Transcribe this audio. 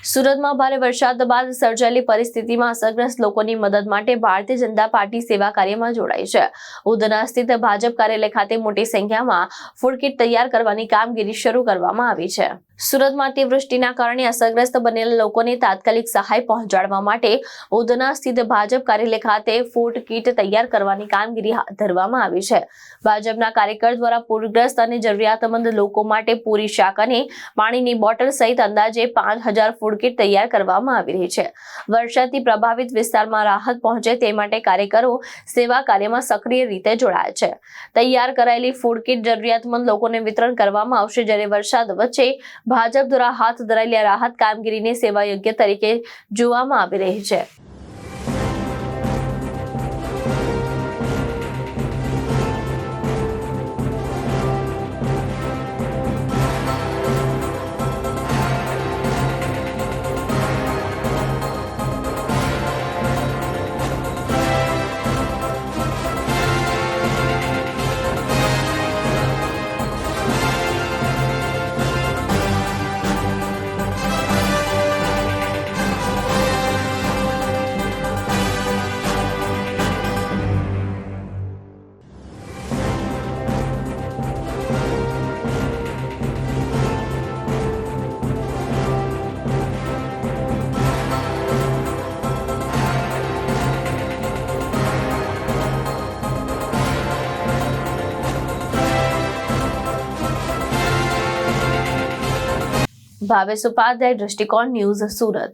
સુરતમાં ભારે વરસાદ બાદ સર્જાયેલી પરિસ્થિતિમાં અસરગ્રસ્ત લોકોની મદદ માટે ભારતીય જનતા પાર્ટી સેવા કાર્યમાં જોડાઈ છે। ઉધના સ્થિત ભાજપ કાર્યાલય ખાતે મોટી સંખ્યામાં ફૂડ કીટ તૈયાર કરવાની કામગીરી શરૂ કરવામાં આવી છે। સુરતમાં અતિવૃષ્ટિના કારણે અસરગ્રસ્ત બનેલા લોકોને તાત્કાલિક સહાય પહોંચાડવા માટે ઉધના સ્થિત ભાજપ કાર્યાલય ખાતે ફૂડ કીટ તૈયાર કરવાની કામગીરી હાથ ધરવામાં આવી છે। ભાજપના કાર્યકર દ્વારા પૂરગ્રસ્ત અને જરૂરિયાતમંદ લોકો માટે પૂરી શાક અને પાણીની બોટલ સહિત અંદાજે 5000 ફૂડ કીટ તૈયાર કરવામાં આવી રહી છે। વરસાદથી પ્રભાવિત વિસ્તારમાં રાહત પહોંચે તે માટે કાર્યકરો સેવા કાર્યમાં સક્રિય રીતે જોડાયા છે। તૈયાર કરાયેલી ફૂડ કીટ જરૂરિયાતમંદ લોકોને વિતરણ કરવામાં આવશે, જ્યારે વરસાદ વચ્ચે ભાજપ દ્વારા હાથ ધરાયેલી રાહત કામગીરીને સેવા યોગ્ય તરીકે જોવામાં આવી રહી છે। ભાવેશ ઉપાધ્યાય, દ્રષ્ટિકોણ ન્યૂઝ, સુરત।